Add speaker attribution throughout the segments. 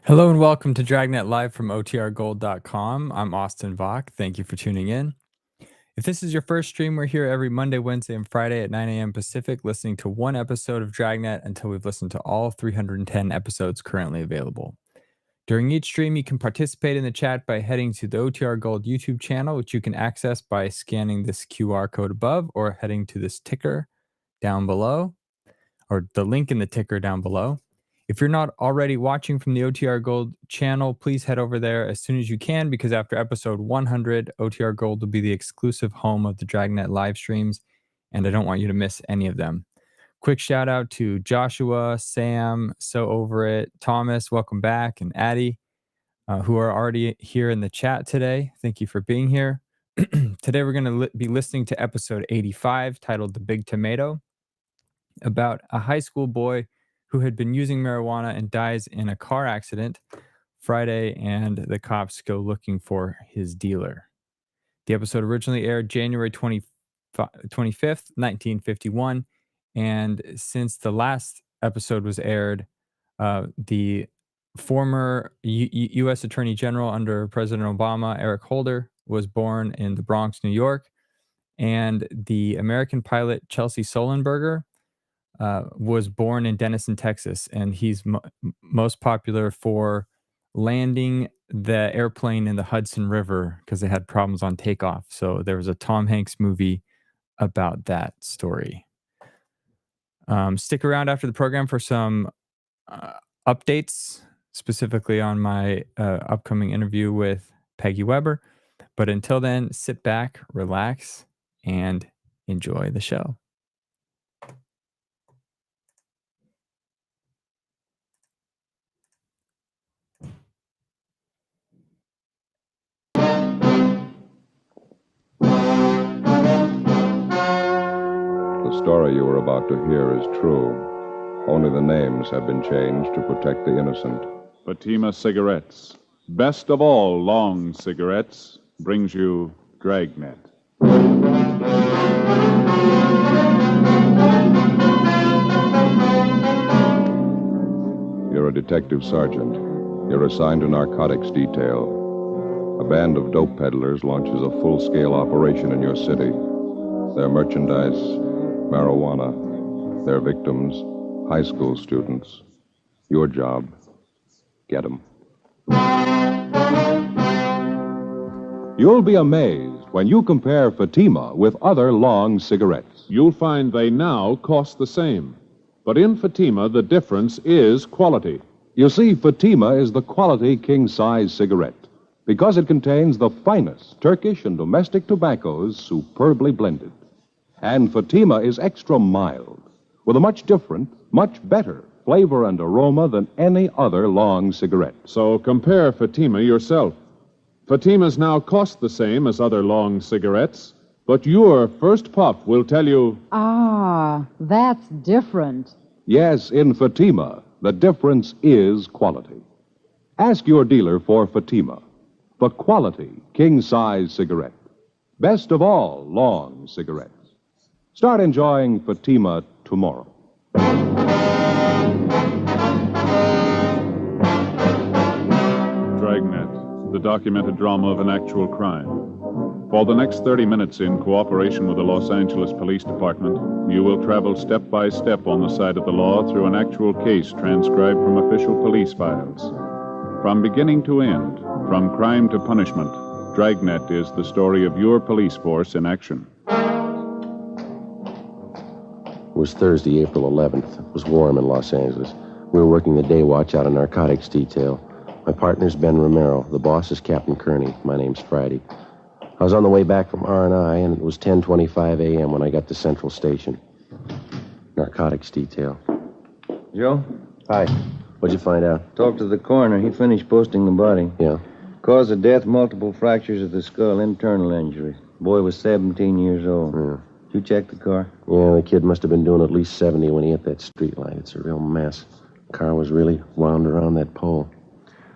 Speaker 1: Hello and welcome to Dragnet Live from OTRGold.com. I'm Austin Vach. Thank you for tuning in. If this is your first stream, we're here every Monday, Wednesday, and Friday at 9 a.m. Pacific, listening to one episode of Dragnet until we've listened to all 310 episodes currently available. During each stream, you can participate in the chat by heading to the OTR Gold YouTube channel, which you can access by scanning this QR code above or heading to this ticker down below, or the link in the ticker down below. If you're not already watching from the OTR Gold channel, please head over there as soon as you can, because after episode 100, OTR Gold will be the exclusive home of the Dragnet live streams, and I don't want you to miss any of them. Quick shout out to Joshua, Sam, So Over It, Thomas, welcome back, and Addie, who are already here in the chat today. Thank you for being here. Today we're going to be listening to episode 85, titled The Big Tomato, about a high school boy who had been using marijuana and dies in a car accident Friday, and the cops go looking for his dealer. The episode originally aired January 25th, 1951, and since the last episode was aired, the former U.S. Attorney General under President Obama, Eric Holder, was born in the Bronx, New York, and the American pilot Chelsea Sullenberger was born in Denison, Texas, and he's most popular for landing the airplane in the Hudson River because they had problems on takeoff. So there was a Tom Hanks movie about that story. Stick around after the program for some updates, specifically on my upcoming interview with Peggy Weber. But until then, sit back, relax, and enjoy the show.
Speaker 2: The story you are about to hear is true. Only the names have been changed to protect the innocent.
Speaker 3: Fatima Cigarettes, best of all long cigarettes, brings you Dragnet.
Speaker 2: You're a detective sergeant. You're assigned to narcotics detail. A band of dope peddlers launches a full-scale operation in your city. Their merchandise, marijuana. Their victims, high school students. Your job, get them.
Speaker 4: You'll be amazed when you compare Fatima with other long cigarettes.
Speaker 3: You'll find they now cost the same. But in Fatima, the difference is quality.
Speaker 4: You see, Fatima is the quality king-size cigarette because it contains the finest Turkish and domestic tobaccos superbly blended. And Fatima is extra mild, with a much different, much better flavor and aroma than any other long cigarette.
Speaker 3: So compare Fatima yourself. Fatimas now cost the same as other long cigarettes, but your first puff will tell you...
Speaker 5: Ah, that's different.
Speaker 4: Yes, in Fatima, the difference is quality. Ask your dealer for Fatima, the quality king-size cigarette. Best of all long cigarettes. Start enjoying Fatima tomorrow.
Speaker 3: Dragnet, the documented drama of an actual crime. For the next 30 minutes, in cooperation with the Los Angeles Police Department, you will travel step by step on the side of the law through an actual case transcribed from official police files. From beginning to end, from crime to punishment, Dragnet is the story of your police force in action.
Speaker 6: It was Thursday, April 11th. It was warm in Los Angeles. We were working the day watch out of narcotics detail. My partner's Ben Romero. The boss is Captain Kearney. My name's Friday. I was on the way back from R&I, and it was 10:25 a.m. when I got to Central Station. Narcotics detail.
Speaker 7: Joe?
Speaker 6: Hi. What'd you find out?
Speaker 7: Talked to the coroner. He finished posting the body.
Speaker 6: Yeah.
Speaker 7: Cause of death, multiple fractures of the skull, internal injuries. Boy was 17 years old.
Speaker 6: Yeah.
Speaker 7: You check the car?
Speaker 6: Yeah, the kid must have been doing at least 70 when he hit that street light. It's a real mess. The car was really wound around that pole.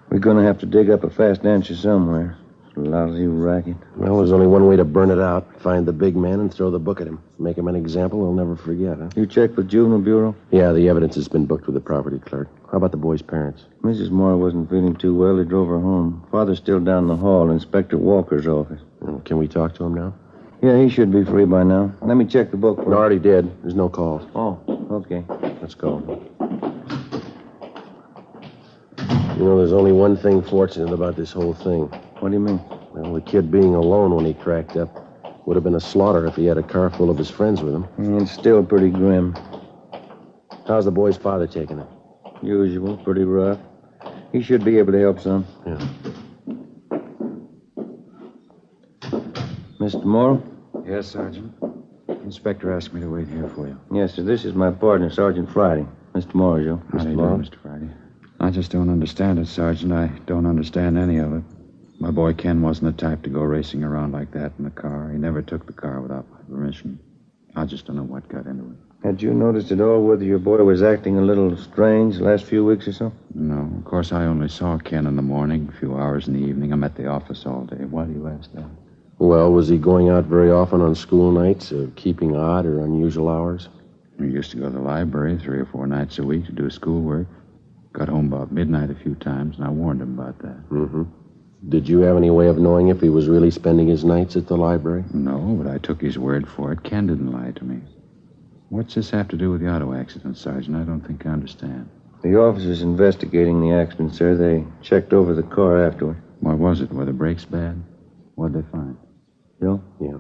Speaker 7: We're going to have to dig up a fast answer somewhere. Lousy racket.
Speaker 6: Well, there's only one way to burn it out. Find the big man and throw the book at him. Make him an example we'll never forget, huh?
Speaker 7: You checked with Juvenile Bureau?
Speaker 6: Yeah, the evidence has been booked with the property clerk. How about the boy's parents?
Speaker 7: Mrs. Moore wasn't feeling too well. They drove her home. Father's still down the hall, Inspector Walker's office.
Speaker 6: Well, can we talk to him now?
Speaker 7: Yeah, he should be free by now. Let me check the book for
Speaker 6: No, already did. There's no calls.
Speaker 7: Oh, okay.
Speaker 6: Let's go. You know, there's only one thing fortunate about this whole thing.
Speaker 7: What do you mean?
Speaker 6: Well, the kid being alone when he cracked up would have been a slaughter if he had a car full of his friends with him.
Speaker 7: It's still pretty grim.
Speaker 6: How's the boy's father taking it?
Speaker 7: Usual, pretty rough. He should be able to help some.
Speaker 6: Yeah.
Speaker 7: Mr. Morrow?
Speaker 8: Yes, Sergeant. Inspector asked me to wait here for you.
Speaker 7: Yes, sir. This is my partner, Sergeant Friday. Mr. Morrow, Joe.
Speaker 8: How do you do, Mr. Friday? I just don't understand it, Sergeant. I don't understand any of it. My boy Ken wasn't the type to go racing around like that in the car. He never took the car without my permission. I just don't know what got into it.
Speaker 7: Had you noticed at all whether your boy was acting a little strange the last few weeks or so?
Speaker 8: No, of course, I only saw Ken in the morning, a few hours in the evening. I'm at the office all day. Why do you ask that?
Speaker 6: Well, was he going out very often on school nights, keeping odd or unusual hours?
Speaker 8: We used to go to the library 3 or 4 nights a week to do schoolwork. Got home about midnight a few times, and I warned him about that.
Speaker 6: Mm-hmm. Did you have any way of knowing if he was really spending his nights at the library?
Speaker 8: No, but I took his word for it. Ken didn't lie to me. What's this have to do with the auto accident, Sergeant? I don't think I understand.
Speaker 7: The officers investigating the accident, sir. They checked over the car afterward.
Speaker 8: What was it? Were the brakes bad? What'd they find?
Speaker 7: Joe?
Speaker 6: Yeah.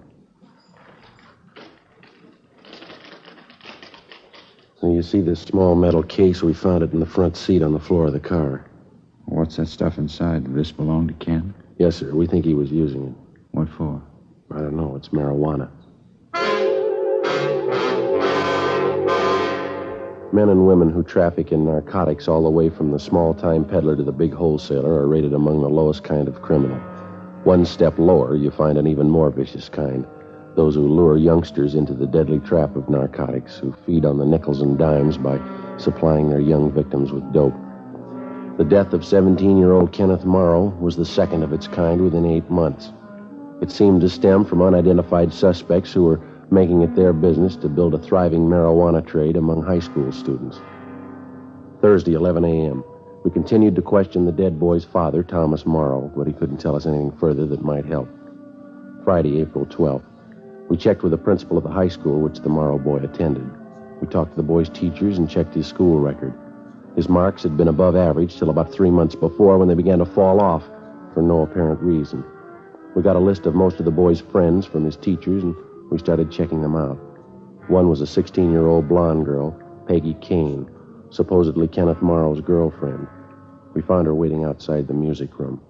Speaker 6: So you see this small metal case? We found it in the front seat on the floor of the car.
Speaker 8: What's that stuff inside? Did this belong to Ken?
Speaker 6: Yes, sir. We think he was using it.
Speaker 8: What for?
Speaker 6: I don't know. It's marijuana. Men and women who traffic in narcotics all the way from the small-time peddler to the big wholesaler are rated among the lowest kind of criminal. One step lower, you find an even more vicious kind. Those who lure youngsters into the deadly trap of narcotics, who feed on the nickels and dimes by supplying their young victims with dope. The death of 17-year-old Kenneth Morrow was the second of its kind within 8 months. It seemed to stem from unidentified suspects who were making it their business to build a thriving marijuana trade among high school students. Thursday, 11 a.m. We continued to question the dead boy's father, Thomas Morrow, but he couldn't tell us anything further that might help. Friday, April 12th. We checked with the principal of the high school which the Morrow boy attended. We talked to the boy's teachers and checked his school record. His marks had been above average till about 3 months before, when they began to fall off for no apparent reason. We got a list of most of the boy's friends from his teachers, and we started checking them out. One was a 16-year-old blonde girl, Peggy Kane, supposedly Kenneth Morrow's girlfriend. We found her waiting outside the music room.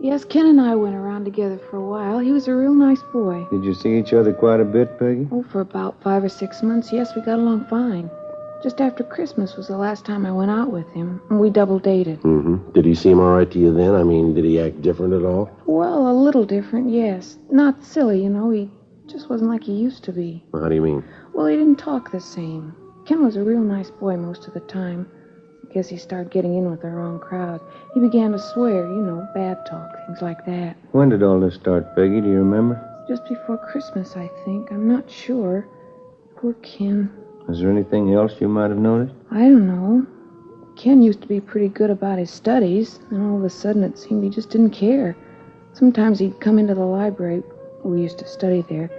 Speaker 9: Yes, Ken and I went around together for a while. He was a real nice boy.
Speaker 7: Did you see each other quite a bit, Peggy?
Speaker 9: Oh, for about 5 or 6 months, yes, we got along fine. Just after Christmas was the last time I went out with him, and we double dated.
Speaker 6: Mm-hmm. Did he seem all right to you then? I mean, did he act different at all?
Speaker 9: Well, a little different, yes. Not silly, you know. He just wasn't like he used to be.
Speaker 6: How do you mean?
Speaker 9: Well, he didn't talk the same. Ken was a real nice boy most of the time. I guess he started getting in with the wrong crowd. He began to swear, you know, bad talk, things like that.
Speaker 7: When did all this start, Peggy? Do you remember?
Speaker 9: Just before Christmas, I think. I'm not sure. Poor Ken.
Speaker 7: Is there anything else you might have noticed?
Speaker 9: I don't know. Ken used to be pretty good about his studies, and all of a sudden it seemed he just didn't care. Sometimes he'd come into the library. We used to study there.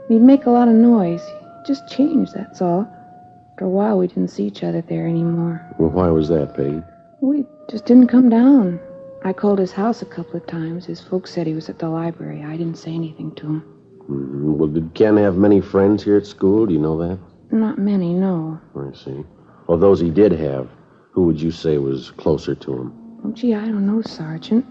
Speaker 9: And he'd make a lot of noise. He just changed, that's all. After a while, we didn't see each other there anymore.
Speaker 6: Well, why was that, Peggy?
Speaker 9: We just didn't come down. I called his house a couple of times. His folks said he was at the library. I didn't say anything to him.
Speaker 6: Mm-hmm. Well, did Ken have many friends here at school? Do you know that?
Speaker 9: Not many, no.
Speaker 6: I see. Well, those he did have, who would you say was closer to him?
Speaker 9: Oh, gee, I don't know, Sergeant.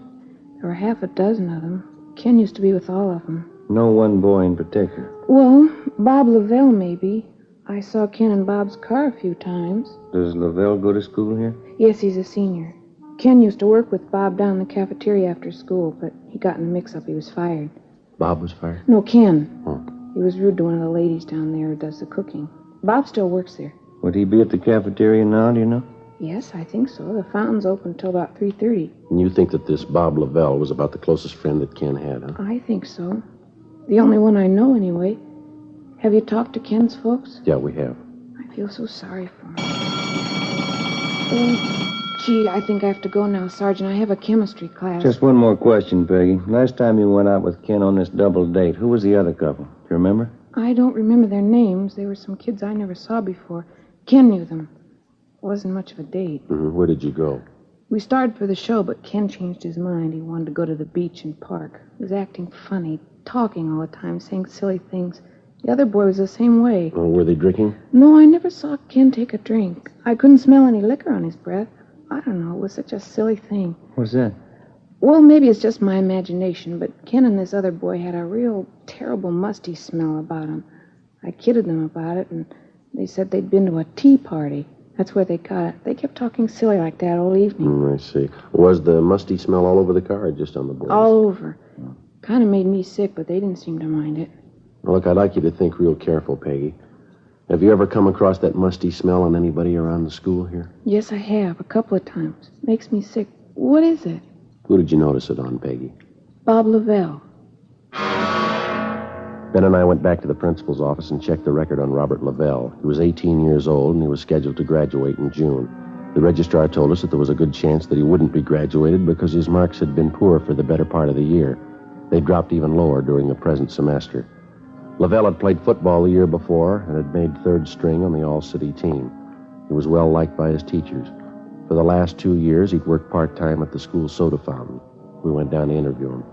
Speaker 9: There were half a dozen of them. Ken used to be with all of them.
Speaker 7: No one boy in particular.
Speaker 9: Well, Bob Lavelle, maybe. I saw Ken in Bob's car a few times.
Speaker 7: Does Lavelle go to school here?
Speaker 9: Yes, he's a senior. Ken used to work with Bob down in the cafeteria after school, but he got in a mix-up. He was fired.
Speaker 6: Bob was fired?
Speaker 9: No, Ken.
Speaker 6: Oh.
Speaker 9: He was rude to one of the ladies down there who does the cooking. Bob still works there.
Speaker 7: Would he be at the cafeteria now, do you know?
Speaker 9: Yes, I think so. The fountain's open till about 3:30.
Speaker 6: And you think that this Bob Lavelle was about the closest friend that Ken had, huh?
Speaker 9: I think so. The only one I know, anyway. Have you talked to Ken's folks?
Speaker 6: Yeah, we have.
Speaker 9: I feel so sorry for him. Oh, gee, I think I have to go now, Sergeant. I have a chemistry class.
Speaker 7: Just one more question, Peggy. Last time you went out with Ken on this double date, who was the other couple? Do you remember?
Speaker 9: I don't remember their names. They were some kids I never saw before. Ken knew them. It wasn't much of a date.
Speaker 6: Mm-hmm. Where did you go?
Speaker 9: We started for the show, but Ken changed his mind. He wanted to go to the beach and park. He was acting funny, talking all the time, saying silly things. The other boy was the same way.
Speaker 6: Oh, were they drinking?
Speaker 9: No, I never saw Ken take a drink. I couldn't smell any liquor on his breath. I don't know. It was such a silly thing.
Speaker 7: What's that?
Speaker 9: Well, maybe it's just my imagination, but Ken and this other boy had a real terrible musty smell about them. I kidded them about it, and they said they'd been to a tea party. That's where they got it. They kept talking silly like that all evening.
Speaker 6: I see. Was the musty smell all over the car or just on the boys?
Speaker 9: All over. Kind of made me sick, but they didn't seem to mind it.
Speaker 6: Well, look, I'd like you to think real careful, Peggy. Have you ever come across that musty smell on anybody around the school here?
Speaker 9: Yes, I have, a couple of times. Makes me sick. What is it?
Speaker 6: Who did you notice it on, Peggy?
Speaker 9: Bob Lavelle.
Speaker 6: Ben and I went back to the principal's office and checked the record on Robert Lavelle. He was 18 years old, and he was scheduled to graduate in June. The registrar told us that there was a good chance that he wouldn't be graduated because his marks had been poor for the better part of the year. They dropped even lower during the present semester. Lavelle had played football the year before and had made third string on the all-city team. He was well liked by his teachers. For the last 2 years, he'd worked part-time at the school soda fountain. We went down to interview him.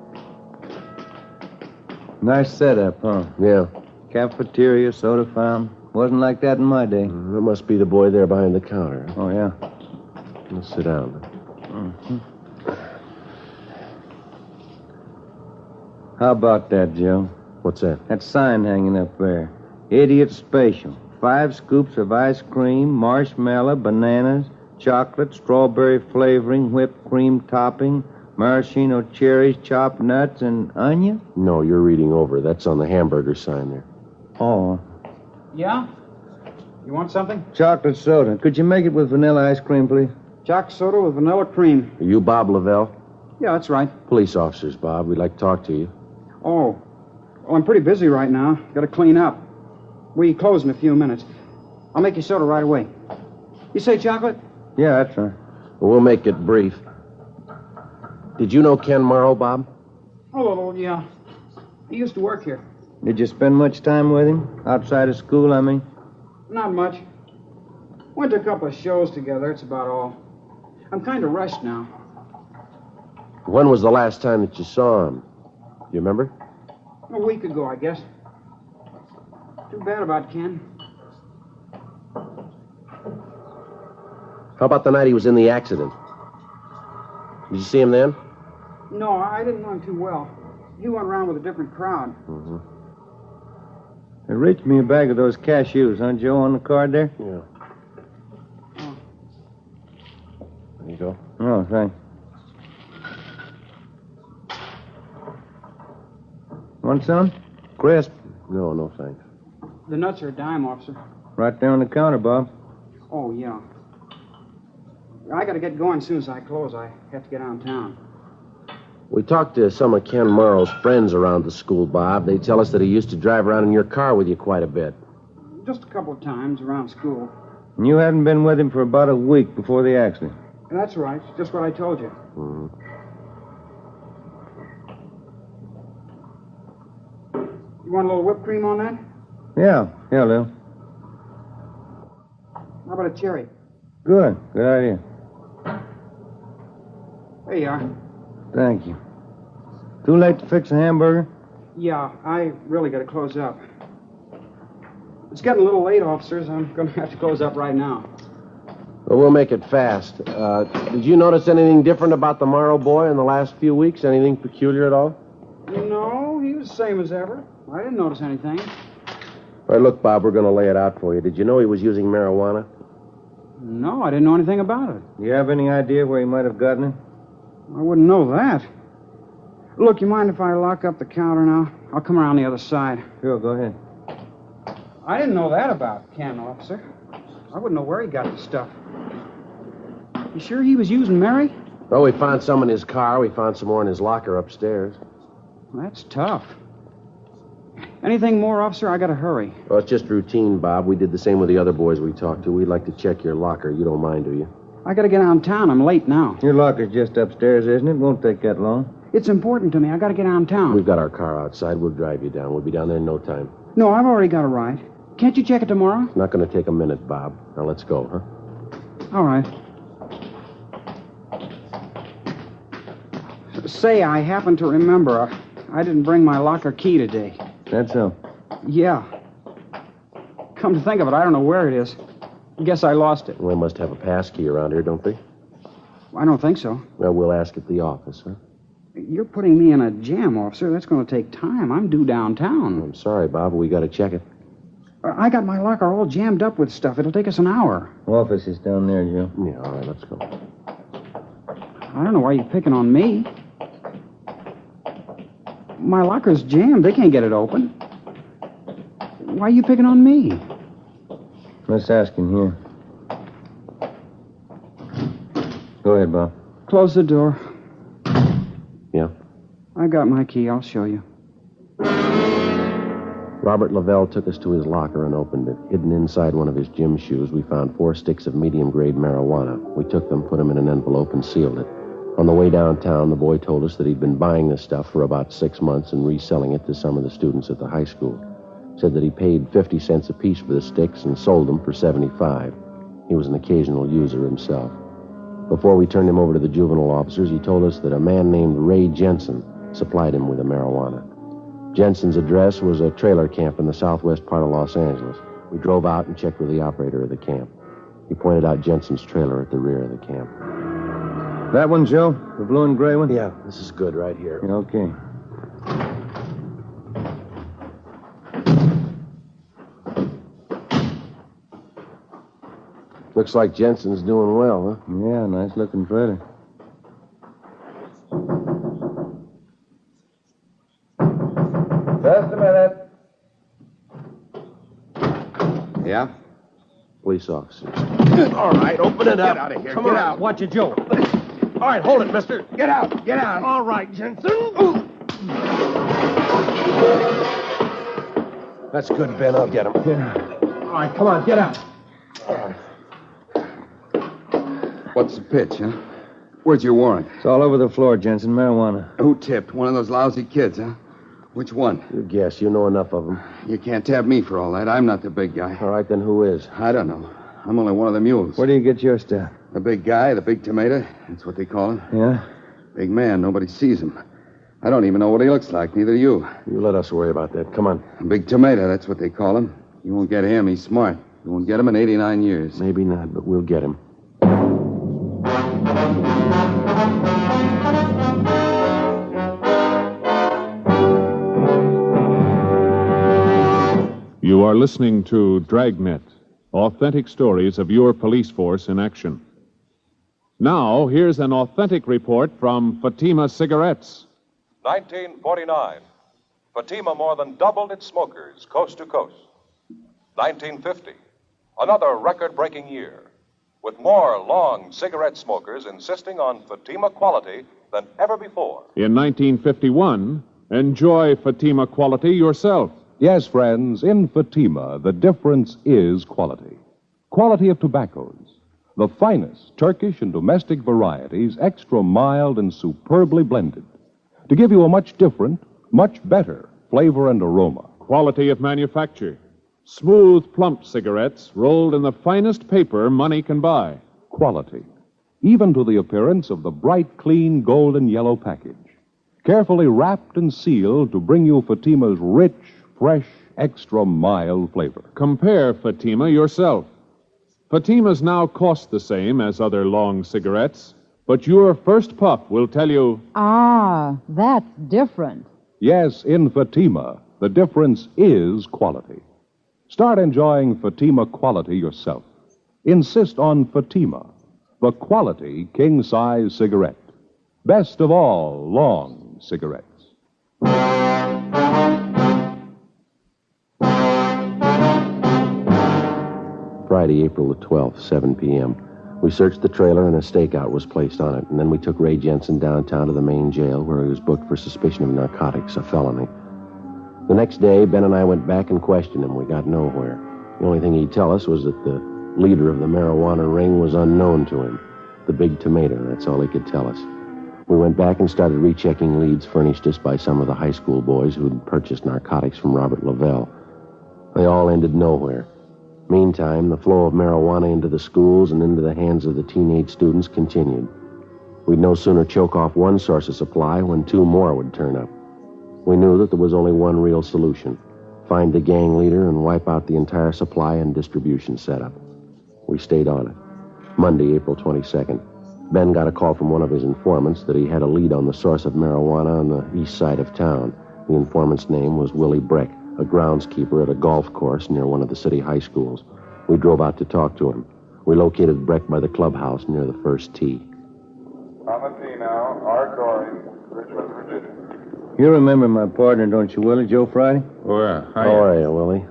Speaker 7: Nice setup, huh?
Speaker 6: Yeah.
Speaker 7: Cafeteria, soda fountain. Wasn't like that in my day.
Speaker 6: That must be the boy there behind the counter.
Speaker 7: Oh, yeah.
Speaker 6: Let's sit down.
Speaker 7: Mm-hmm. How about that, Joe?
Speaker 6: What's that?
Speaker 7: That sign hanging up there. Idiot Special. 5 scoops of ice cream, marshmallow, bananas, chocolate, strawberry flavoring, whipped cream topping, maraschino cherries, chopped nuts, and onion?
Speaker 6: No, you're reading over. That's on the hamburger sign there.
Speaker 7: Oh.
Speaker 10: Yeah? You want something?
Speaker 7: Chocolate soda. Could you make it with vanilla ice cream, please?
Speaker 10: Chocolate soda with vanilla cream.
Speaker 6: Are you Bob Lavelle?
Speaker 10: Yeah, that's right.
Speaker 6: Police officers, Bob. We'd like to talk to you.
Speaker 10: Oh. Well, I'm pretty busy right now. Got to clean up. We close in a few minutes. I'll make you soda right away. You say chocolate?
Speaker 7: Yeah, that's right.
Speaker 6: Well, we'll make it brief. Did you know Ken Morrow, Bob?
Speaker 10: Oh, yeah. He used to work here.
Speaker 7: Did you spend much time with him? Outside of school, I mean?
Speaker 10: Not much. Went to a couple of shows together. That's about all. I'm kind of rushed now.
Speaker 6: When was the last time that you saw him? Do you remember?
Speaker 10: A week ago, I guess. Too bad about Ken.
Speaker 6: How about the night he was in the accident? Did you see him then?
Speaker 10: No, I didn't know him too well. He went around with a different crowd.
Speaker 6: Mm-hmm.
Speaker 7: They reached me a bag of those cashews, huh, Joe, on the card there?
Speaker 6: Yeah.
Speaker 10: Oh.
Speaker 6: There you go.
Speaker 7: Oh, thanks. Want some? Crisp.
Speaker 6: No, no, thanks.
Speaker 10: The nuts are a dime, officer.
Speaker 7: Right there on the counter, Bob.
Speaker 10: Oh, yeah. I got to get going as soon as I close. I have to get out of town.
Speaker 6: We talked to some of Ken Morrow's friends around the school, Bob. They tell us that he used to drive around in your car with you quite a bit.
Speaker 10: Just a couple of times around school.
Speaker 7: And you hadn't been with him for about a week before the accident.
Speaker 10: That's right. Just what I told you.
Speaker 6: Mm-hmm.
Speaker 10: You want a little whipped cream on that?
Speaker 7: Yeah, Lou.
Speaker 10: How about a cherry?
Speaker 7: Good idea.
Speaker 10: There you are.
Speaker 7: Thank you. Too late to fix a hamburger?
Speaker 10: Yeah, I really got to close up. It's getting a little late, officers. I'm going to have to close up right now.
Speaker 6: Well, we'll make it fast. Did you notice anything different about the Morrow boy in the last few weeks? Anything peculiar at all?
Speaker 10: No, he was the same as ever. I didn't notice anything.
Speaker 6: All right, look, Bob, we're going to lay it out for you. Did you know he was using marijuana?
Speaker 10: No, I didn't know anything about it.
Speaker 7: You have any idea where he might have gotten it?
Speaker 10: I wouldn't know that. Look, you mind if I lock up the counter now? I'll come around the other side.
Speaker 7: Sure, go ahead.
Speaker 10: I didn't know that about Ken, officer. I wouldn't know where he got the stuff. You sure he was using Mary?
Speaker 6: Well, we found some in his car. We found some more in his locker upstairs.
Speaker 10: Well, that's tough. Anything more, officer? I gotta hurry.
Speaker 6: Well, it's just routine, Bob. We did the same with the other boys we talked to. We'd like to check your locker. You don't mind, do you?
Speaker 10: I gotta get downtown. I'm late now.
Speaker 7: Your locker's just upstairs, isn't it? Won't take that long.
Speaker 10: It's important to me. I gotta get downtown.
Speaker 6: We've got our car outside. We'll drive you down. We'll be down there in no time.
Speaker 10: No, I've already got a ride. Can't you check it tomorrow?
Speaker 6: It's not going to take a minute, Bob. Now, let's go, huh?
Speaker 10: All right. Say, I happen to remember I didn't bring my locker key today.
Speaker 7: That's so.
Speaker 10: Yeah. Come to think of it, I don't know where it is. Guess I lost it.
Speaker 6: We must have a pass key around here, don't they?
Speaker 10: I don't think so.
Speaker 6: Well, we'll ask at the office, huh?
Speaker 10: You're putting me in a jam, officer. That's going to take time. I'm due downtown.
Speaker 6: I'm sorry, Bob, but we got to check it.
Speaker 10: I got my locker all jammed up with stuff. It'll take us an hour.
Speaker 7: Office is down there, Joe.
Speaker 6: Yeah, all right, let's go.
Speaker 10: I don't know why you're picking on me. My locker's jammed. They can't get it open. Why are you picking on me?
Speaker 7: Let's ask him here. Go ahead, Bob.
Speaker 10: Close the door.
Speaker 6: Yeah?
Speaker 10: I got my key. I'll show you.
Speaker 6: Robert Lavelle took us to his locker and opened it. Hidden inside one of his gym shoes, we found 4 sticks of medium-grade marijuana. We took them, put them in an envelope, and sealed it. On the way downtown, the boy told us that he'd been buying this stuff for about 6 months and reselling it to some of the students at the high school. Said that he paid 50 cents apiece for the sticks and sold them for 75. He was an occasional user himself. Before we turned him over to the juvenile officers, he told us that a man named Ray Jensen supplied him with the marijuana. Jensen's address was a trailer camp in the southwest part of Los Angeles. We drove out and checked with the operator of the camp. He pointed out Jensen's trailer at the rear of the camp.
Speaker 7: That one, Joe? The blue and gray one?
Speaker 6: Yeah, this is good right here.
Speaker 7: Okay.
Speaker 6: Looks like Jensen's doing well, huh?
Speaker 7: Yeah, nice-looking trailer. Just a minute.
Speaker 11: Yeah?
Speaker 6: Police officers.
Speaker 11: All right, open it up. Get out of here.
Speaker 12: Come
Speaker 11: Get
Speaker 12: on,
Speaker 11: out.
Speaker 12: watch it, Joe.
Speaker 11: All right, hold it, mister. Get out. Get out.
Speaker 12: All right, Jensen.
Speaker 6: That's good, Ben. I'll get him.
Speaker 12: All right, come on, get out.
Speaker 11: What's the pitch, huh? Where's your warrant?
Speaker 7: It's all over the floor, Jensen. Marijuana.
Speaker 11: Who tipped? One of those lousy kids, huh? Which one?
Speaker 6: You guess. You know enough of them.
Speaker 11: You can't tab me for all that. I'm not the big guy.
Speaker 6: All right, then who is?
Speaker 11: I don't know. I'm only one of the mules.
Speaker 7: Where do you get your stuff?
Speaker 11: The big guy, the big tomato. That's what they call him.
Speaker 7: Yeah?
Speaker 11: Big man. Nobody sees him. I don't even know what he looks like. Neither do you.
Speaker 6: You let us worry about that. Come on.
Speaker 11: Big tomato. That's what they call him. You won't get him. He's smart. You won't get him in 89 years.
Speaker 6: Maybe not, but we'll get him.
Speaker 3: You are listening to Dragnet, authentic stories of your police force in action. Now, here's an authentic report from Fatima Cigarettes.
Speaker 13: 1949. Fatima more than doubled its smokers coast to coast. 1950. Another record-breaking year, with more long cigarette smokers insisting on Fatima quality than ever before.
Speaker 3: In 1951, enjoy Fatima quality yourself.
Speaker 4: Yes, friends, in Fatima, the difference is quality. Quality of tobaccos. The finest Turkish and domestic varieties, extra mild and superbly blended, to give you a much different, much better flavor and aroma.
Speaker 3: Quality of manufacture. Smooth, plump cigarettes rolled in the finest paper money can buy.
Speaker 4: Quality, even to the appearance of the bright, clean, gold and yellow package. Carefully wrapped and sealed to bring you Fatima's rich, fresh, extra mild flavor.
Speaker 3: Compare Fatima yourself. Fatimas now cost the same as other long cigarettes, but your first puff will tell you...
Speaker 5: Ah, that's different.
Speaker 4: Yes, in Fatima, the difference is quality. Start enjoying Fatima quality yourself. Insist on Fatima, the quality king-size cigarette. Best of all long cigarettes.
Speaker 6: Friday, April the 12th, 7 p.m. We searched the trailer and a stakeout was placed on it, and then we took Ray Jensen downtown to the main jail where he was booked for suspicion of narcotics, a felony. The next day, Ben and I went back and questioned him. We got nowhere. The only thing he'd tell us was that the leader of the marijuana ring was unknown to him. The Big Tomato, that's all he could tell us. We went back and started rechecking leads furnished us by some of the high school boys who had purchased narcotics from Robert Lavelle. They all ended nowhere. Meantime, the flow of marijuana into the schools and into the hands of the teenage students continued. We'd no sooner choke off one source of supply when two more would turn up. We knew that there was only one real solution: find the gang leader and wipe out the entire supply and distribution setup. We stayed on it. Monday, April 22nd, Ben got a call from one of his informants that he had a lead on the source of marijuana on the east side of town. The informant's name was Willie Breck, a groundskeeper at a golf course near one of the city high schools. We drove out to talk to him. We located Breck by the clubhouse near the first tee.
Speaker 14: On the tee now, Art Doring, Richmond, Virginia.
Speaker 7: You remember my partner, don't you, Willie? Joe Friday?
Speaker 8: Oh, yeah. Hi.
Speaker 6: How are you, Willie?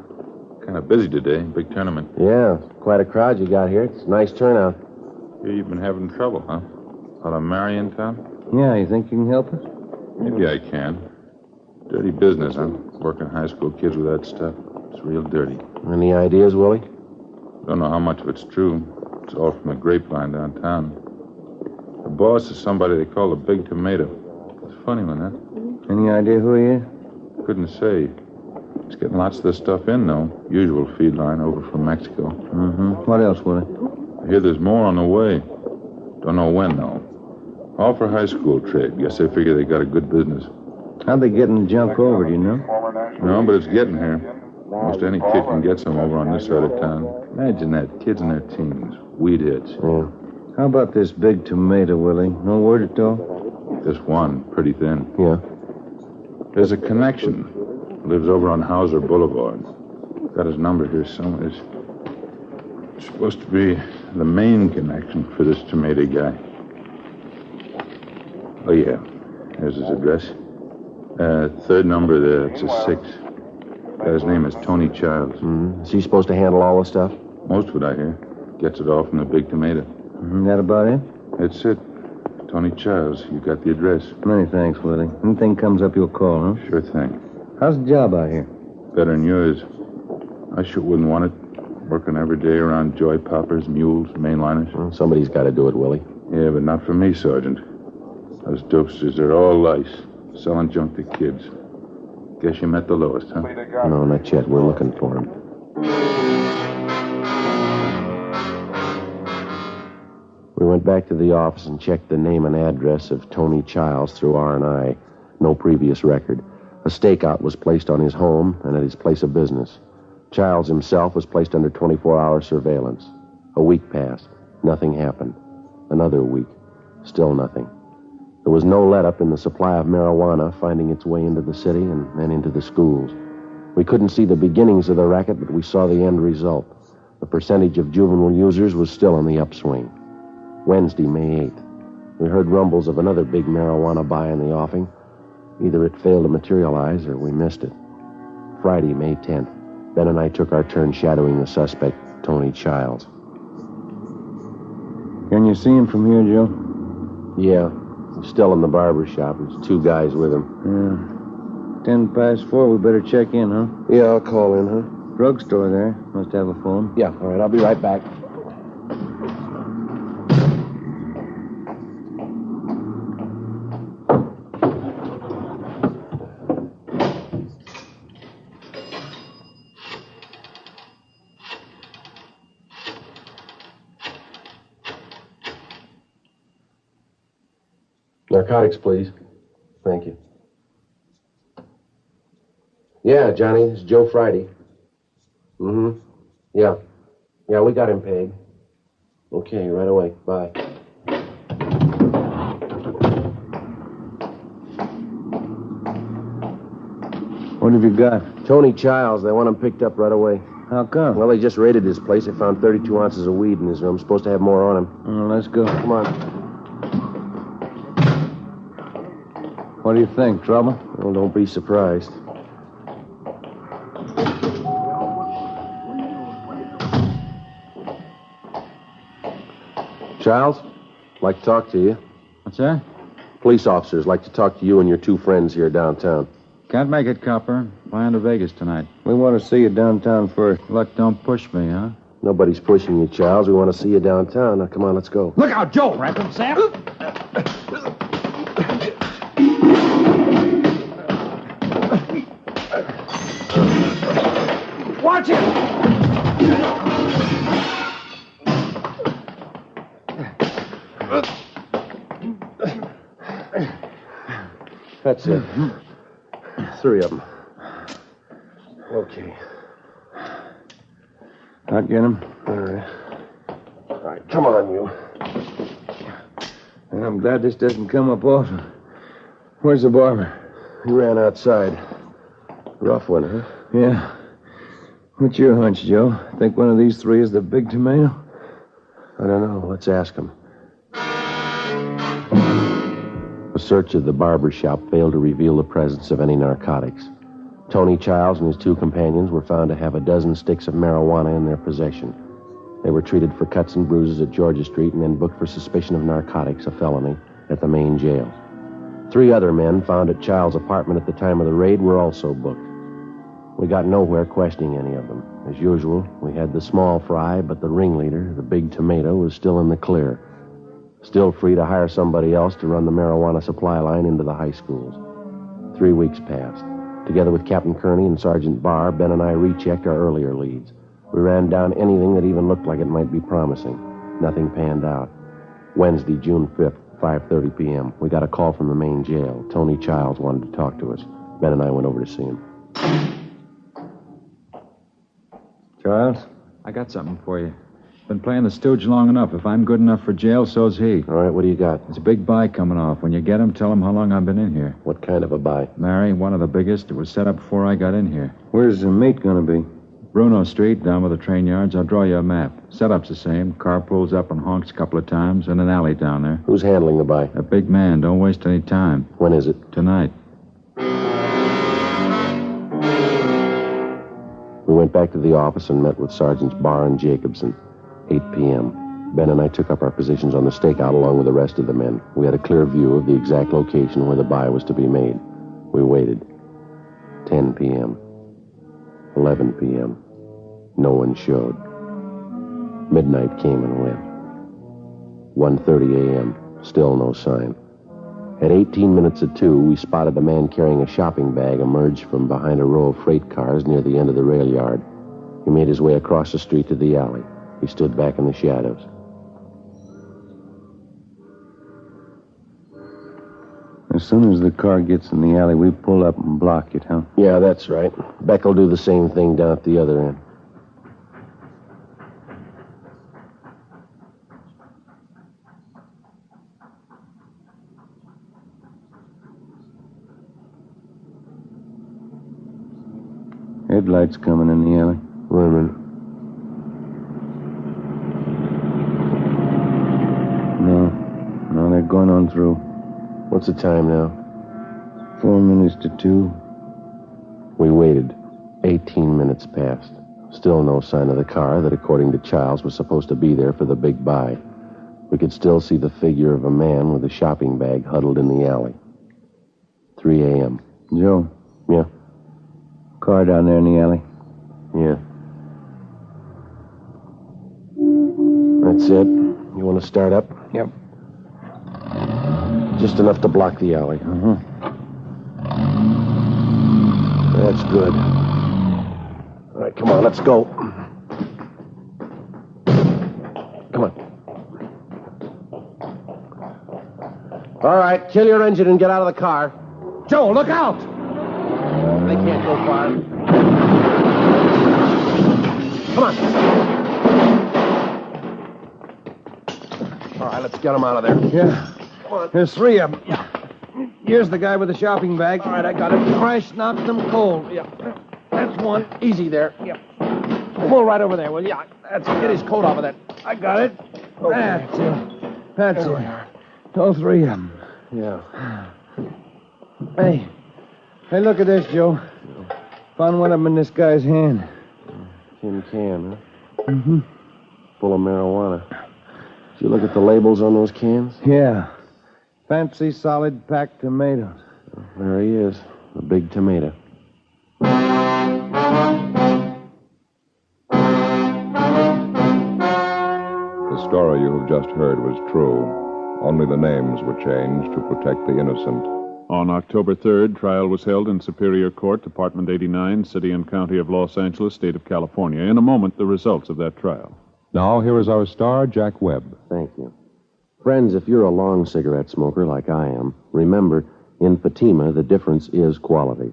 Speaker 8: Kind of busy today. Big tournament.
Speaker 6: Yeah, quite a crowd you got here. It's a nice turnout.
Speaker 8: Here you've been having trouble, huh? Out of Mary in town?
Speaker 7: Yeah, you think you can help us?
Speaker 8: Maybe I can. Dirty business, huh? Working high school kids with that stuff. It's real dirty.
Speaker 6: Any ideas, Willie?
Speaker 8: Don't know how much of it's true. It's all from the grapevine downtown. The boss is somebody they call the Big Tomato. It's a funny one, huh?
Speaker 7: Any idea who he is?
Speaker 8: Couldn't say. He's getting lots of this stuff in, though. Usual feed line over from Mexico.
Speaker 7: Mm-hmm. What else, Willie?
Speaker 8: I hear there's more on the way. Don't know when, though. All for high school trade. Guess they figure they got a good business.
Speaker 7: How'd they getting the junk over, do you know?
Speaker 8: No, but it's getting here. Most any kid can get some over on this side of town. Imagine that. Kids in their teens. Weed hits.
Speaker 6: Yeah.
Speaker 7: How about this Big Tomato, Willie? No word at all?
Speaker 8: Just one. Pretty thin.
Speaker 6: Yeah.
Speaker 8: There's a connection. Lives over on Hauser Boulevard. Got his number here somewhere. It's supposed to be the main connection for this tomato guy. Oh, yeah. There's his address. Third number there. It's a 6. His name is Tony Childs.
Speaker 6: Mm-hmm. Is he supposed to handle all the stuff?
Speaker 8: Most of it, I hear. Gets it all from the Big Tomato.
Speaker 7: That about it?
Speaker 8: That's it. Tony Childs. You got the address.
Speaker 7: Many thanks, Willie. Anything comes up, you'll call, huh?
Speaker 8: Sure thing.
Speaker 7: How's the job out here?
Speaker 8: Better than yours. I sure wouldn't want it. Working every day around joy poppers, mules, mainliners.
Speaker 6: Well, somebody's got to do it, Willie.
Speaker 8: Yeah, but not for me, Sergeant. Those dopesters, they're all lice. Selling junk to kids. Guess you met the lowest, huh?
Speaker 6: No, not yet. We're looking for him. We went back to the office and checked the name and address of Tony Childs through R&I. No previous record. A stakeout was placed on his home and at his place of business. Childs himself was placed under 24-hour surveillance. A week passed. Nothing happened. Another week. Still nothing. There was no let-up in the supply of marijuana finding its way into the city and then into the schools. We couldn't see the beginnings of the racket, but we saw the end result. The percentage of juvenile users was still on the upswing. Wednesday, May 8th. We heard rumbles of another big marijuana buy in the offing. Either it failed to materialize or we missed it. Friday, May 10th. Ben and I took our turn shadowing the suspect, Tony Childs.
Speaker 7: Can you see him from here, Joe?
Speaker 6: Yeah. He's still in the barber shop. There's 2 guys with him.
Speaker 7: Yeah. 10 past 4, we better check in, huh?
Speaker 6: Yeah, I'll call in, huh?
Speaker 7: Drugstore there. Must have a phone.
Speaker 6: Yeah, all right. I'll be right back. Narcotics, please. Thank you. Yeah, Johnny, it's Joe Friday. Mm-hmm. Yeah. Yeah, we got him pegged. Okay, right away. Bye.
Speaker 7: What have you got?
Speaker 6: Tony Childs. They want him picked up right away.
Speaker 7: How come?
Speaker 6: Well, they just raided his place. They found 32 ounces of weed in his room. Supposed to have more on him.
Speaker 7: Well, let's go.
Speaker 6: Come on.
Speaker 7: What do you think? Trouble?
Speaker 6: Well, don't be surprised. Charles, I'd like to talk to you.
Speaker 8: What's that?
Speaker 6: Police officers like to talk to you and your two friends here downtown.
Speaker 8: Can't make it, copper. Flying to Vegas tonight.
Speaker 7: We want to see you downtown first.
Speaker 8: Luck don't push me, huh?
Speaker 6: Nobody's pushing you, Charles. We want to see you downtown. Now, come on, let's go.
Speaker 12: Look out, Joe! Rapid, Sam! Watch it!
Speaker 6: That's it. 3 of them. Okay.
Speaker 7: I'll get him.
Speaker 6: All right, come on, you.
Speaker 7: And I'm glad this doesn't come up often. Where's the barber?
Speaker 6: He ran outside. Rough one, huh?
Speaker 7: Yeah. What's your hunch, Joe? Think one of these 3 is the big tomato?
Speaker 6: I don't know. Let's ask him. A search of the barber shop failed to reveal the presence of any narcotics. Tony Childs and his 2 companions were found to have a dozen sticks of marijuana in their possession. They were treated for cuts and bruises at Georgia Street and then booked for suspicion of narcotics, a felony, at the main jail. 3 other men found at Childs' apartment at the time of the raid were also booked. We got nowhere questioning any of them. As usual, we had the small fry, but the ringleader, the big tomato, was still in the clear. Still free to hire somebody else to run the marijuana supply line into the high schools. 3 weeks passed. Together with Captain Kearney and Sergeant Barr, Ben and I rechecked our earlier leads. We ran down anything that even looked like it might be promising. Nothing panned out. Wednesday, June 5th, 5:30 p.m. We got a call from the main jail. Tony Childs wanted to talk to us. Ben and I went over to see him.
Speaker 7: Charles?
Speaker 8: I got something for you. Been playing the stooge long enough. If I'm good enough for jail, so's he.
Speaker 6: All right, what do you got?
Speaker 8: There's a big buy coming off. When you get him, tell him how long I've been in here.
Speaker 6: What kind of a buy?
Speaker 8: Mary, one of the biggest. It was set up before I got in here.
Speaker 7: Where's the meat going to be?
Speaker 8: Bruno Street, down by the train yards. I'll draw you a map. Setup's the same. Car pulls up and honks a couple of times, and an alley down there.
Speaker 6: Who's handling the buy?
Speaker 8: A big man. Don't waste any time.
Speaker 6: When is it?
Speaker 8: Tonight.
Speaker 6: We went back to the office and met with Sergeants Barr and Jacobson. 8 p.m. Ben and I took up our positions on the stakeout along with the rest of the men. We had a clear view of the exact location where the buy was to be made. We waited. 10 p.m. 11 p.m. No one showed. Midnight came and went. 1:30 a.m. Still no sign. At 18 minutes of 2, we spotted a man carrying a shopping bag emerge from behind a row of freight cars near the end of the rail yard. He made his way across the street to the alley. He stood back in the shadows.
Speaker 7: As soon as the car gets in the alley, we pull up and block it, huh?
Speaker 6: Yeah, that's right. Beck will do the same thing down at the other end.
Speaker 7: Headlights coming in the alley.
Speaker 6: Wait a minute.
Speaker 7: No, they're going on through.
Speaker 6: What's the time now?
Speaker 7: 4 minutes to 2.
Speaker 6: We waited. 18 minutes passed. Still no sign of the car that, according to Childs, was supposed to be there for the big buy. We could still see the figure of a man with a shopping bag huddled in the alley. 3 a.m.
Speaker 7: Joe?
Speaker 6: Yeah?
Speaker 7: Car down there in the alley?
Speaker 6: Yeah. That's it. You want to start up?
Speaker 7: Yep.
Speaker 6: Just enough to block the alley.
Speaker 7: Uh-huh.
Speaker 6: That's good. All right, come on, let's go. Come on. All right, kill your engine and get out of the car.
Speaker 12: Joe, look out!
Speaker 6: They can't go far. Come on. All right, let's get them out of there.
Speaker 7: Yeah.
Speaker 6: Come on.
Speaker 7: There's 3 of them. Yeah. Here's the guy with the shopping bag.
Speaker 6: All right, I got him.
Speaker 7: Crash knocked them cold.
Speaker 6: Yeah. That's one. Easy there.
Speaker 7: Yeah.
Speaker 6: Pull right over there, will you? That's it. Get his coat off of that.
Speaker 7: I got it.
Speaker 6: Okay.
Speaker 7: That's it. All 3 of them.
Speaker 6: Yeah.
Speaker 7: Hey, look at this, Joe. Found one of them in this guy's hand.
Speaker 6: Tin can, huh?
Speaker 7: Mm-hmm.
Speaker 6: Full of marijuana. Did you look at the labels on those cans?
Speaker 7: Yeah. Fancy solid packed tomatoes.
Speaker 6: There he is, the big tomato.
Speaker 2: The story you have just heard was true. Only the names were changed to protect the innocent.
Speaker 3: On October 3rd, trial was held in Superior Court, Department 89, City and County of Los Angeles, State of California. In a moment, the results of that trial.
Speaker 4: Now, here is our star, Jack Webb.
Speaker 6: Thank you. Friends, if you're a long cigarette smoker like I am, remember, in Fatima, the difference is quality.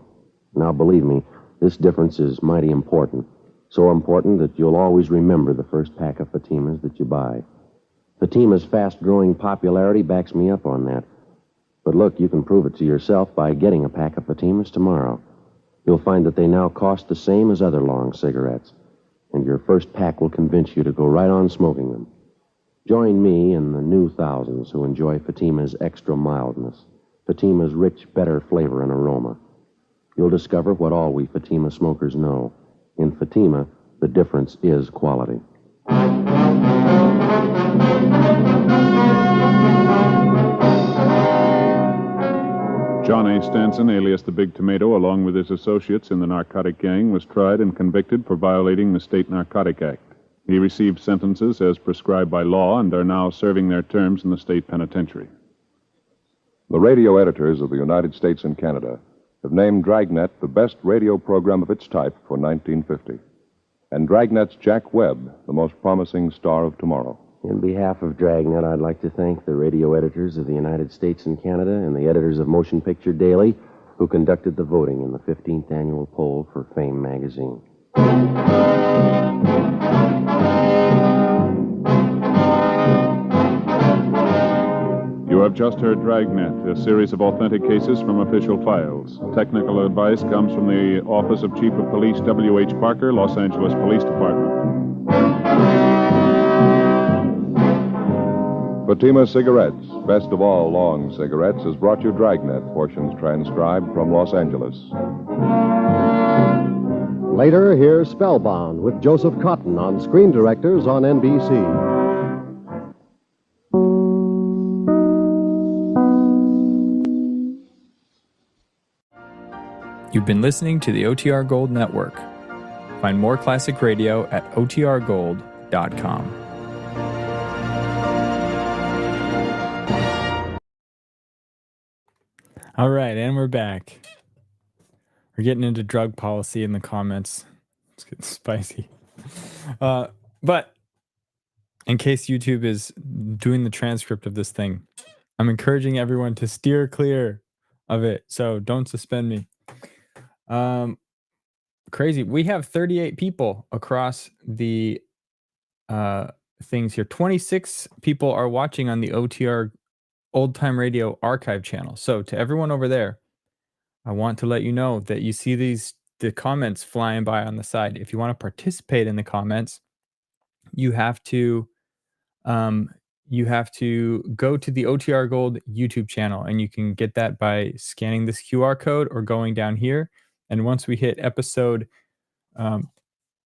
Speaker 6: Now, believe me, this difference is mighty important. So important that you'll always remember the first pack of Fatimas that you buy. Fatima's fast-growing popularity backs me up on that. But look, you can prove it to yourself by getting a pack of Fatimas tomorrow. You'll find that they now cost the same as other long cigarettes, and your first pack will convince you to go right on smoking them. Join me and the new thousands who enjoy Fatima's extra mildness, Fatima's rich, better flavor and aroma. You'll discover what all we Fatima smokers know. In Fatima, the difference is quality.
Speaker 3: John A. Stanson, alias the Big Tomato, along with his associates in the narcotic gang, was tried and convicted for violating the State Narcotic Act. He received sentences as prescribed by law and are now serving their terms in the state penitentiary.
Speaker 2: The radio editors of the United States and Canada have named Dragnet the best radio program of its type for 1950. And Dragnet's Jack Webb, the most promising star of tomorrow.
Speaker 6: In behalf of Dragnet, I'd like to thank the radio editors of the United States and Canada and the editors of Motion Picture Daily who conducted the voting in the 15th annual poll for Fame magazine.
Speaker 3: You have just heard Dragnet, a series of authentic cases from official files. Technical advice comes from the Office of Chief of Police W.H. Parker, Los Angeles Police Department.
Speaker 2: Fatima Cigarettes, best of all long cigarettes, has brought you Dragnet, portions transcribed from Los Angeles.
Speaker 15: Later, here's Spellbound with Joseph Cotton on Screen Directors on NBC.
Speaker 1: You've been listening to the OTR Gold Network. Find more classic radio at otrgold.com. All right, and we're back. We're getting into drug policy in the comments. It's getting spicy. But in case YouTube is doing the transcript of this thing, I'm encouraging everyone to steer clear of it. So don't suspend me. Crazy. We have 38 people across the things here. 26 people are watching on the OTR Old Time Radio archive channel. So to everyone over there, I want to let you know that you see the comments flying by on the side. If you want to participate in the comments, you have to go to the OTR Gold YouTube channel, and you can get that by scanning this QR code or going down here. And once we hit episode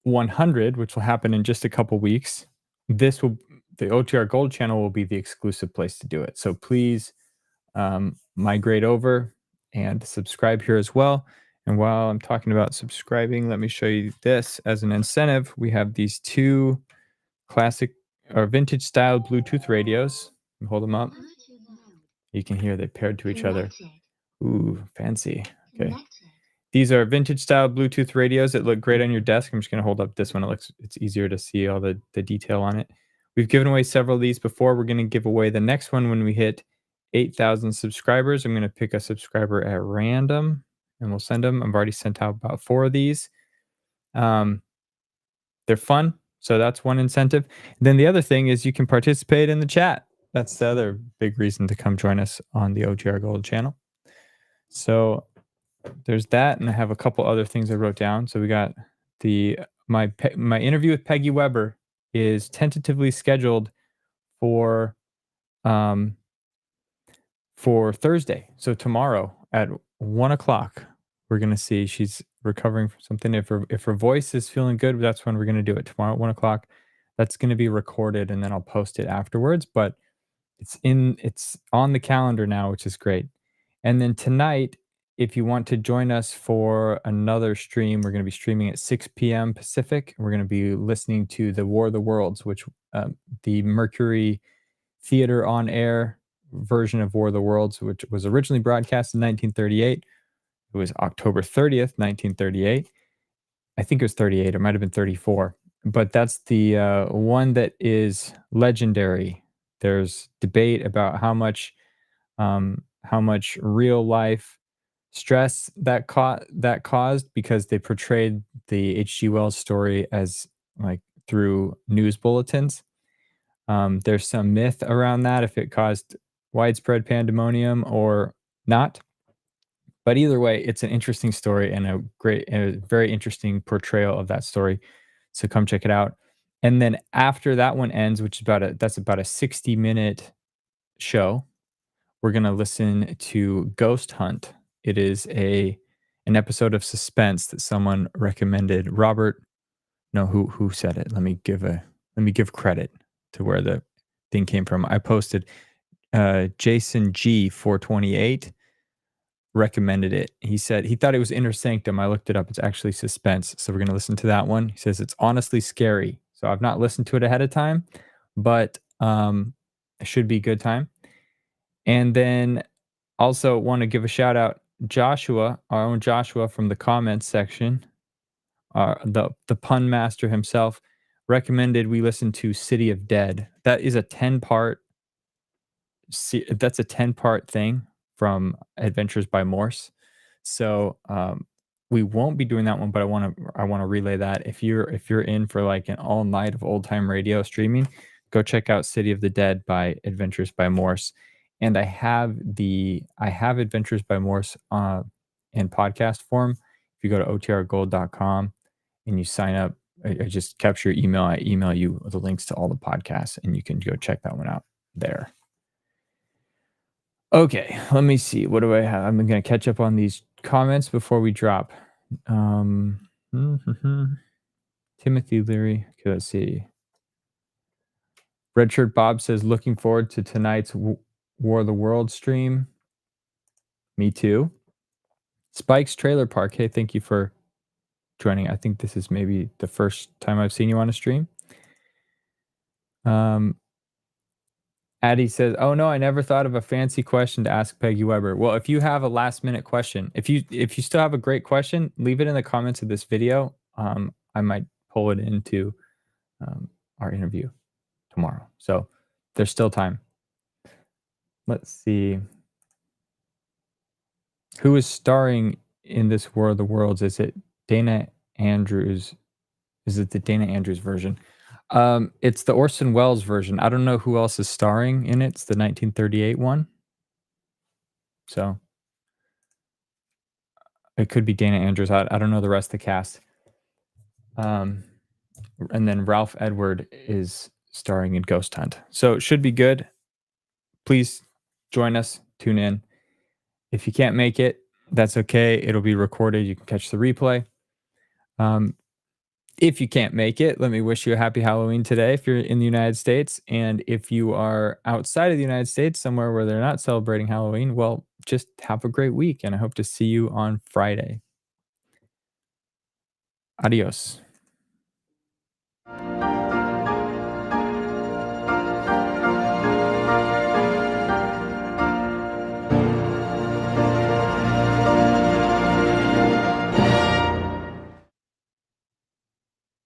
Speaker 1: 100, which will happen in just a couple weeks, the OTR Gold channel will be the exclusive place to do it. So please migrate over and subscribe here as well. And while I'm talking about subscribing, let me show you this as an incentive. We have these two classic or vintage style Bluetooth radios. Hold them up. You can hear they paired to each other. Ooh, fancy. Okay. These are vintage style Bluetooth radios that look great on your desk. I'm just going to hold up this one. It's easier to see all the detail on it. We've given away several of these before. We're going to give away the next one when we hit 8,000 subscribers. I'm going to pick a subscriber at random and we'll send them. I've already sent out about 4 of these. They're fun. So that's one incentive. And then the other thing is you can participate in the chat. That's the other big reason to come join us on the OTR Gold channel. So there's that. And I have a couple other things I wrote down. So we got my interview with Peggy Weber is tentatively scheduled for Thursday. So tomorrow at 1:00, we're going to see. She's recovering from something. If her voice is feeling good, that's when we're going to do it, tomorrow at 1:00. That's going to be recorded and then I'll post it afterwards, but it's on the calendar now, which is great. And then tonight, if you want to join us for another stream, we're going to be streaming at 6 p.m. Pacific. We're going to be listening to the War of the Worlds, which the Mercury Theater on air version of War of the Worlds, which was originally broadcast in 1938. It was October 30th, 1938. I think it was 38. It might have been 34. But that's the one that is legendary. There's debate about how much real life stress that caused, because they portrayed the H.G. Wells story as like through news bulletins. There's some myth around that, if it caused widespread pandemonium or not. But either way, it's an interesting story and a very interesting portrayal of that story. So come check it out. And then after that one ends, which is about a 60-minute show, we're gonna listen to Ghost Hunt. It is an episode of suspense that someone recommended. Robert, no, who said it? Let me give credit to where the thing came from. I posted Jason G 428 recommended it. He said he thought it was Inner Sanctum. I looked it up. It's actually Suspense. So we're going to listen to that one. He says it's honestly scary. So I've not listened to it ahead of time, but it should be a good time. And then also want to give a shout out Joshua, our own Joshua from the comments section, the pun master himself, recommended we listen to City of Dead. That is a 10-part thing from Adventures by Morse. So we won't be doing that one, but I want to relay that. If you're in for like an all night of old time radio streaming, go check out City of the Dead by Adventures by Morse. And I have Adventures by Morse in podcast form. If you go to otrgold.com and you sign up, I just capture your email. I email you the links to all the podcasts, and you can go check that one out there. Okay, let me see. What do I have? I'm going to catch up on these comments before we drop. Timothy Leary. Okay, let's see. Redshirt Bob says, looking forward to tonight's War of the World stream. Me too. Spike's Trailer Park. Hey, thank you for joining. I think this is maybe the first time I've seen you on a stream. Addie says, oh no, I never thought of a fancy question to ask Peggy Weber. Well, if you have a last minute question, if you still have a great question, leave it in the comments of this video. I might pull it into our interview tomorrow. So there's still time. Let's see. Who is starring in this War of the Worlds? Is it Dana Andrews? Is it the Dana Andrews version? It's the Orson Welles version. I don't know who else is starring in it. It's the 1938 one. So it could be Dana Andrews. I don't know the rest of the cast. And then Ralph Edward is starring in Ghost Hunt. So it should be good. Please join us. Tune in. If you can't make it, that's okay. It'll be recorded. You can catch the replay. If you can't make it, let me wish you a happy Halloween today if you're in the United States. And if you are outside of the United States, somewhere where they're not celebrating Halloween, well, just have a great week. And I hope to see you on Friday. Adios.